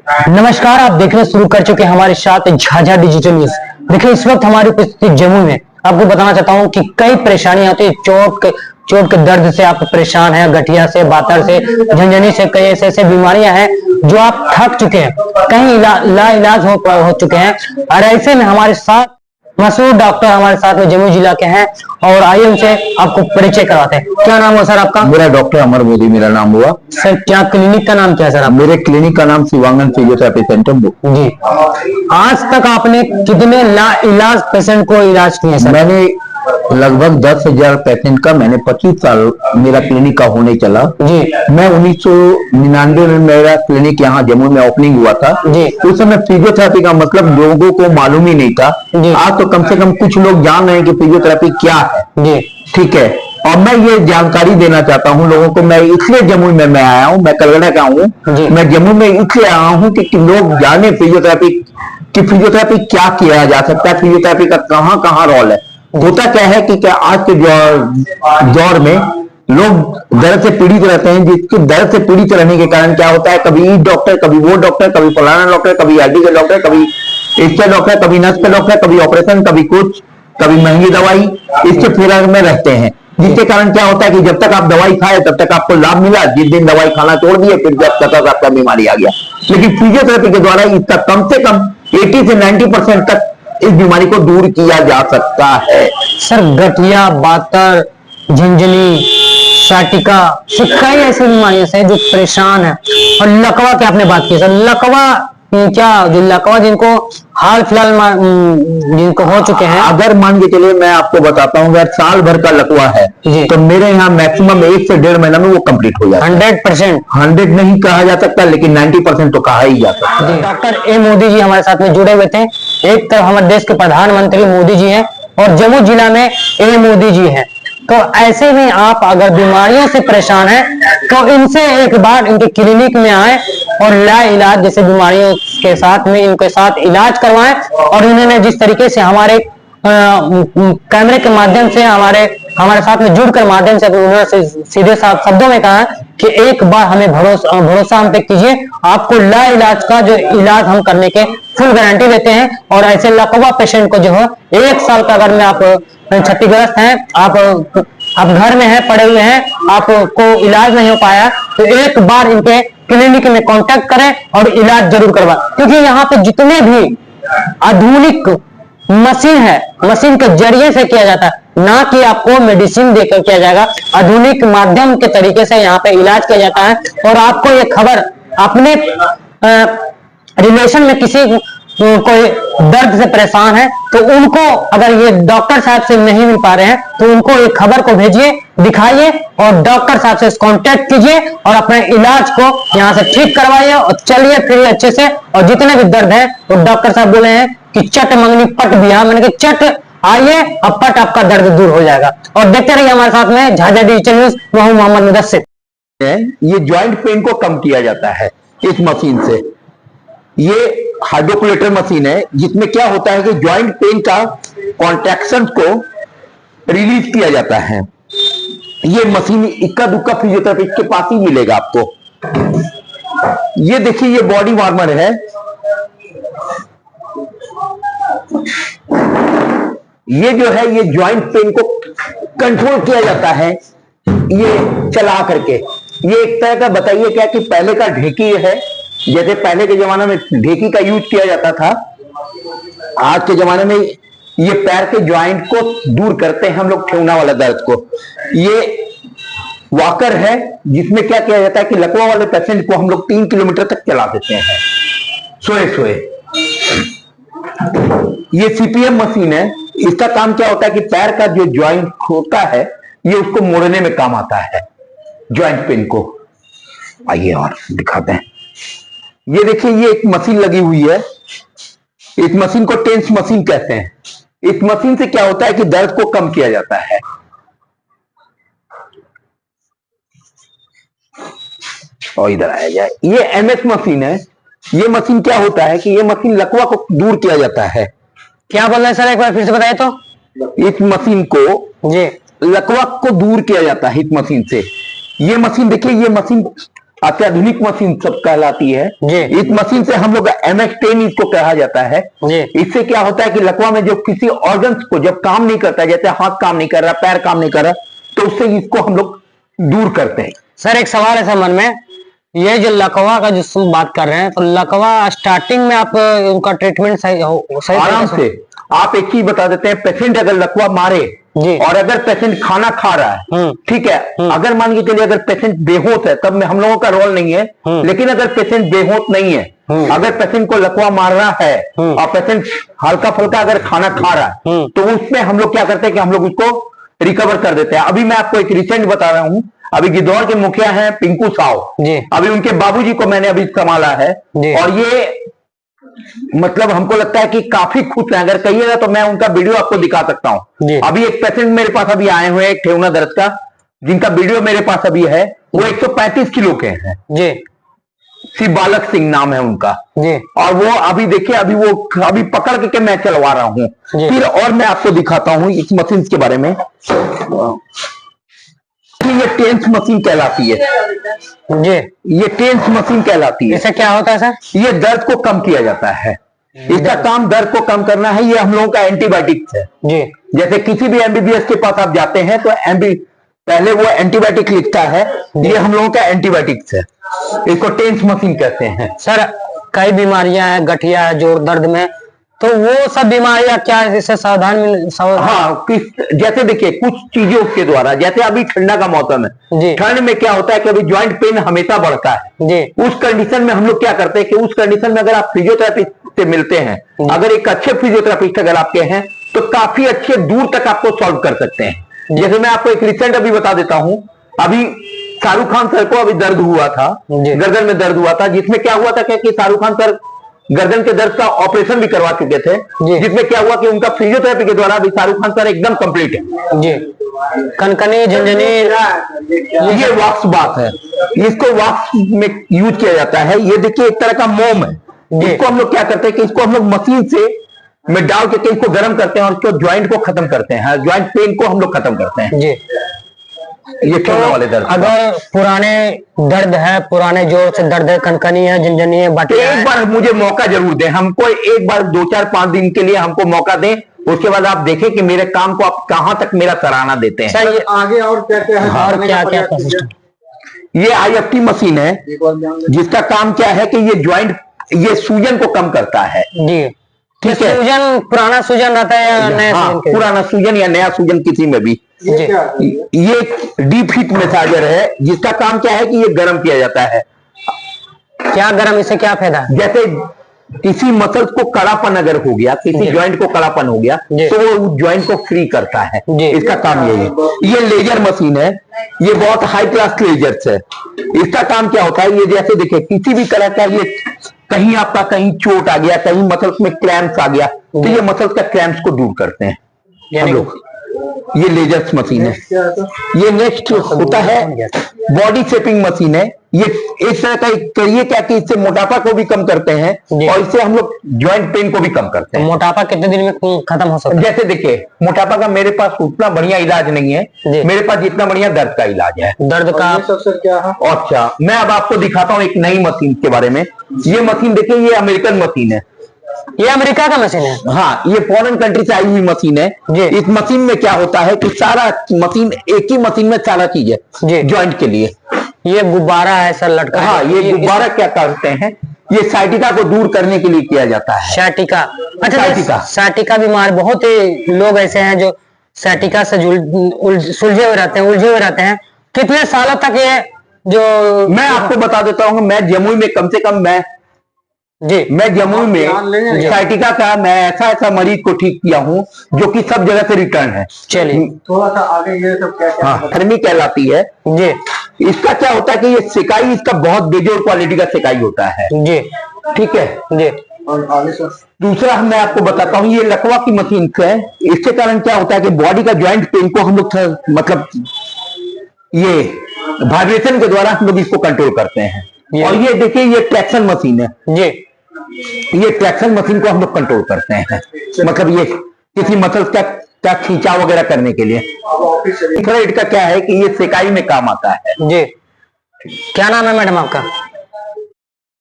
नमस्कार, आप देखना शुरू कर चुके हैं हमारे साथ झाझा डिजिटल न्यूज। देखिए, इस वक्त हमारी उपस्थिति जम्मू में। आपको बताना चाहता हूं कि कई परेशानियां होती है। चोट के दर्द से आप परेशान हैं, गठिया से, बातर से, झंझनी से, कई ऐसे बीमारियां हैं जो आप थक चुके हैं, कहीं ला इलाज हो चुके हैं। और ऐसे में हमारे साथ मशहूर डॉक्टर हमारे साथ में जम्मू जिला के हैं और आइए उनसे आपको परिचय कराते हैं। क्या नाम हुआ सर आपका? मेरा डॉक्टर अमर मोदी मेरा नाम हुआ। सर, क्या क्लिनिक का नाम क्या है सर आप? मेरे क्लिनिक का नाम शिवांगन फिजियोथेरेपी सेंटर जी। आज तक आपने कितने इलाज पेशेंट को इलाज किए सर? मैंने लगभग 10,000 पेशेंट का, मैंने 25 साल मेरा क्लिनिक का होने चला जी। मैं 1999 में मेरा क्लिनिक यहाँ जम्मू में ओपनिंग हुआ था जी। उस समय फिजियोथेरेपी का मतलब लोगों को मालूम ही नहीं था। आज तो कम से कम कुछ लोग जान रहे हैं कि फिजियोथेरेपी क्या है। जी। ठीक है, और मैं ये जानकारी देना चाहता हूँ लोगों को। मैं इसलिए जम्मू में मैं आया हूँ, मैं कलकत्ता का हूँ। मैं जम्मू में इसलिए आया हूँ कि लोग जाने फिजियोथेरेपी कि फिजियोथेरेपी क्या किया जा सकता है, फिजियोथेरेपी का कहाँ कहाँ रोल है। होता क्या है कि क्या आज के दौर में लोग दर्द से पीड़ित रहते हैं, जिसके दर्द से पीड़ित रहने के कारण क्या होता है, कभी डॉक्टर, कभी वो डॉक्टर, कभी फलाना डॉक्टर, कभी हड्डी के डॉक्टर, कभी इसके डॉक्टर, कभी नस के डॉक्टर, कभी ऑपरेशन, कभी कुछ, कभी महंगी दवाई, इसके फिर में रहते हैं। जिसके कारण क्या होता है कि जब तक आप दवाई खाए तब तक आपको लाभ मिला, जिस दिन दवाई खाना छोड़ दिए फिर जब तक आपका बीमारी आ गया। लेकिन फिजियोथेरेपी के द्वारा इसका कम से कम 80 से 90% तक इस बीमारी को दूर किया जा सकता है। सर, गठिया, बातर, झंझनी, साटिका, कई ऐसी बीमारियां हैं जो परेशान है। और लकवा की आपने बात की सर, लकवा क्या, जो लकवा जिनको हाल फिलहाल जिनको हो चुके हैं, अगर मान के चलिए मैं आपको बताता हूँ, अगर साल भर का लकवा है तो मेरे यहाँ मैक्सिमम 1 से 1.5 महीना में वो कंप्लीट हो जाता है। 100%। 100 नहीं कहा जा सकता, लेकिन 90% तो कहा ही जा सकता है। डॉक्टर ए मोदी जी हमारे साथ में जुड़े हुए थे। एक तरफ हमारे देश के प्रधानमंत्री मोदी जी हैं और जम्मू जिला में ए मोदी जी हैं। तो ऐसे में आप अगर बीमारियों से परेशान हैं तो इनसे एक बार इनके क्लिनिक में आए और ला इलाज जैसे बीमारियों के साथ में इनके साथ इलाज करवाएं। और इन्होंने जिस तरीके से हमारे कैमरे के माध्यम से हमारे साथ में जुड़कर माध्यम से उन्होंने सीधे साफ शब्दों में कहा कि एक बार हमें भरोसा हम पे कीजिए, आपको ला इलाज का जो इलाज हम करने के फुल गारंटी देते हैं। और ऐसे लकवा पेशेंट को जो है 1 साल का, अगर में आप क्षतिग्रस्त हैं, आप घर में हैं, पड़े हुए हैं, आपको इलाज नहीं हो पाया, तो एक बार इनके क्लिनिक में कांटेक्ट करें और इलाज जरूर करवाएं। क्योंकि यहाँ पे जितने भी आधुनिक मशीन है, मशीन के जरिए से किया जाता है, ना कि आपको मेडिसिन देकर किया जाएगा। आधुनिक माध्यम के तरीके से यहाँ पे इलाज किया जाता है। और आपको ये खबर अपने रिलेशन में किसी कोई दर्द से परेशान है तो उनको, अगर ये डॉक्टर साहब से नहीं मिल पा रहे हैं तो उनको एक खबर को भेजिए, दिखाइए और डॉक्टर साहब से कांटेक्ट कीजिए और अपने इलाज को यहाँ से ठीक करवाइए और चलिए फिर अच्छे से। और जितने भी दर्द है वो डॉक्टर साहब बोले हैं कि चट मंगनी पट बिया, मैंने कहा चट आइए और पट आपका दर्द दूर हो जाएगा। और देखते रहिए हमारे साथ में झाझा डिजिटल न्यूज। मैं हूं मोहम्मद मुदस्सिर। ये ज्वाइंट पेन को कम किया जाता है इस मशीन से। ये हाइड्रोकुलेटर मशीन है जिसमें क्या होता है कि ज्वाइंट पेन का कॉन्ट्रैक्शन को रिलीज किया जाता है। ये मशीन इक्का दुक्का फिजियोथेरेपिस्ट के पास ही मिलेगा आपको। ये देखिए, ये बॉडी वार्मर है। ये जो है ये ज्वाइंट पेन को कंट्रोल किया जाता है ये चला करके। ये एक तरह का, बताइए क्या, कि पहले का ढेकी है, जैसे पहले के जमाने में ढेकी का यूज किया जाता था। आज के जमाने में ये पैर के ज्वाइंट को दूर करते हैं हम लोग, ठेवना वाला दर्द को। ये वॉकर है जिसमें क्या किया जाता है कि लकवा वाले पेशेंट को हम लोग 3 किलोमीटर तक चला देते हैं सोए सोए। ये सीपीएम मशीन है। इसका काम क्या होता है कि पैर का जो ज्वाइंट होता है ये उसको मोड़ने में काम आता है, ज्वाइंट पेन को। आइए और दिखाते हैं। ये देखिए, ये एक मशीन लगी हुई है। इस मशीन को टेंस मशीन कहते हैं। इस मशीन से क्या होता है कि दर्द को कम किया जाता है। और इधर आया जाए, ये एमएस मशीन है। ये मशीन क्या होता है कि ये मशीन लकवा को दूर किया जाता है। क्या बोल रहे हैं सर, एक बार फिर से बताइए तो। इस मशीन को लकवा को दूर किया जाता है इस मशीन से। ये मशीन देखिए, ये मशीन अत्याधुनिक मशीन सब कहलाती है जी। इस मशीन से हम लोग MX10 इसको कहा जाता है जी। इससे क्या होता है कि लकवा में जो किसी ऑर्गन्स को जब काम नहीं करता, जैसे हाथ काम नहीं कर रहा, पैर काम नहीं कर रहा, तो उससे इसको हम लोग दूर करते हैं। सर एक सवाल है सर मन में, ये जो लकवा का जो बात कर रहे हैं, तो लकवा स्टार्टिंग में आप उनका ट्रीटमेंट सही आराम से आप एक चीज बता देते हैं, पेशेंट अगर लकवा मारे और अगर पेशेंट खाना खा रहा है, ठीक है, अगर मान के चलिए अगर पेशेंट बेहोश है, तब में हम लोगों का रोल नहीं है, लेकिन अगर पेशेंट बेहोश नहीं है, अगर पेशेंट को लकवा मार रहा है और पेशेंट हल्का फुल्का अगर खाना खा रहा है, तो उसमें हम लोग क्या करते हैं कि हम लोग उसको रिकवर कर देते हैं। अभी मैं आपको एक रिसेंट बता रहा हूं, अभी गिद्धौर के मुखिया हैं पिंकू साव, अभी उनके बाबूजी को मैंने अभी संभाला है और ये मतलब हमको लगता है कि काफी खुश है। अगर कहिएगा तो मैं उनका वीडियो आपको दिखा सकता हूं। अभी एक पेशेंट मेरे पास अभी आए हुए हैं ठेवना दर्द का, जिनका वीडियो मेरे पास अभी है, वो 135 किलो के हैं जी। श्री बालक सिंह नाम है उनका जी। और वो अभी देखिए अभी वो अभी पकड़ के मैं चलवा रहा हूं। फिर और मैं आपको दिखाता हूं इस मशीन के बारे में। ये टेंस मशीन कहलाती है जी। ये टेंस मशीन कहलाती है। इससे क्या होता है सर? ये दर्द को कम किया जाता है, इसका काम दर्द को कम करना है। ये हम लोगों का एंटीबायोटिक्स है जी। जैसे किसी भी MBBS के पास आप जाते हैं तो पहले वो एंटीबायोटिक लिखता है, ये हम लोगों का एंटीबायोटिक्स है, इसको टेंस मशीन कहते हैं। सर कई बीमारियां हैं, गठिया है, जोड़ दर्द में, तो वो सब बीमारियां क्या इससे सावधान? हाँ, जैसे देखिए कुछ चीजों के द्वारा, जैसे अभी ठंडा का मौसम है, ठंड में क्या होता है कि अभी ज्वाइंट पेन हमेशा बढ़ता है जी। उस कंडीशन में हम लोग क्या करते हैं कि उस कंडीशन में अगर आप फिजियोथेरेपिस्ट से मिलते हैं, अगर एक अच्छे फिजियोथेरेपिस्ट अगर आपके हैं, तो काफी अच्छे दूर तक आपको सॉल्व कर सकते हैं। जैसे मैं आपको एक रिसेंट अभी बता देता हूं, अभी शाहरुख खान सर को अभी दर्द हुआ था, गर्दन में दर्द हुआ था, जिसमें क्या हुआ था कि शाहरुख खान सर गर्दन के दर्द का ऑपरेशन भी करवा चुके थे, जिसमें क्या हुआ कि उनका फिजियोथेरेपी के द्वारा भी शाहरुख खान सर एकदम कंप्लीट है जी। कनकनी झंझनी ये वॉक्स बात है, इसको वॉक्स में यूज किया जाता है। ये देखिए एक तरह का मोम है, इसको हम लोग क्या करते हैं कि इसको हम लोग मशीन से में डाल के इसको गर्म करते हैं और इसको ज्वाइंट को खत्म करते हैं, ज्वाइंट पेन को हम लोग खत्म करते हैं जी। ये तो वाले दर्द, अगर पुराने दर्द है, पुराने जोर से दर्द है, कनकनी है, झंझनी है, तो एक बार मुझे मौका जरूर दें, हमको एक बार 2-4-5 दिन के लिए हमको मौका दें, उसके बाद आप देखें कि मेरे काम को आप कहां तक मेरा सराहना देते हैं। सर ये आगे और क्या क्या है? और क्या क्या ये IFT मशीन है, जिसका काम क्या है कि ये ज्वाइंट, ये सूजन को कम करता है जी। ठीक है, सूजन पुराना सूजन रहता है या नया? हाँ, पुराना सूजन या नया सूजन किसी में भी। ये डीप हीट मसाजर है, जिसका काम क्या है कि ये गर्म किया जाता है। क्या गर्म, इससे क्या फायदा? जैसे किसी मसल्स को कड़ापन अगर हो गया, किसी ज्वाइंट को कड़ापन हो गया, तो वो ज्वाइंट को फ्री करता है, इसका काम यही है। ये लेजर मशीन है, ये बहुत हाई क्लास लेजर्स है। इसका काम क्या होता है, ये जैसे देखिए किसी भी तरह का ये कहीं आपका कहीं चोट आ गया, कहीं मसल्स में क्रैम्प्स आ गया, तो ये मसल्स का क्रैम्प्स को दूर करते हैं हम लोग। ये लेजर्स मशीन है। ये नेक्स्ट होता है बॉडी शेपिंग मशीन है। ये इस तरह का करिए क्या कि इससे मोटापा को भी कम करते हैं और इससे हम लोग ज्वाइंट पेन को भी कम करते हैं। तो मोटापा कितने दिन में खत्म हो सकता है? जैसे देखिए मोटापा का मेरे पास उतना बढ़िया इलाज नहीं है, मेरे पास जितना बढ़िया दर्द का इलाज है। दर्द का क्या है? अच्छा, मैं अब आपको दिखाता हूँ एक नई मशीन के बारे में। ये मशीन देखिए, ये अमेरिकन मशीन है, ये अमेरिका का मशीन है। हाँ, ये फॉरेन कंट्री से आई हुई मशीन है। इस मशीन में क्या होता है कि सारा मशीन, एक ही मशीन में सारा चीज है ज्वाइंट के लिए। ये गुब्बारा है सर लटका? हाँ, ये गुब्बारा क्या करते हैं, ये साइटिका को दूर करने के लिए किया जाता है। साइटिका? अच्छा, साइटिका बीमार बहुत लोग ऐसे हैं जो साइटिका से सुलझे हुए रहते हैं। कितने सालों तक ये जो, मैं आपको बता देता हूँ, मैं जमुई में कम से कम मैं जमुई में साइटिका का मैं ऐसा मरीज को ठीक किया हूँ जो कि सब जगह से रिटर्न है। चलिए थोड़ा सा आगे ये सब क्या थर्मी कहलाती है जी। इसका क्या होता है कि ये सिकाई, इसका बहुत बेजोड़ क्वालिटी का सिकाई होता है जी। ठीक है जी। और आगे सर दूसरा मैं आपको बताता हूँ, ये लकवा की मशीन है। इसके कारण क्या होता है कि बॉडी का ज्वाइंट पेन को हम लोग मतलब ये वाइब्रेशन के द्वारा हम लोग इसको कंट्रोल करते हैं। और ये देखिए, ये ट्रैक्शन मशीन है जी। ये ट्रैक्शन मशीन को हम लोग कंट्रोल करते हैं, मतलब ये किसी मसल्स का खींचाव वगैरह करने के लिए। इंफ्रारेड का क्या है कि ये सेकाई में काम आता है जी। क्या नाम है मैडम आपका?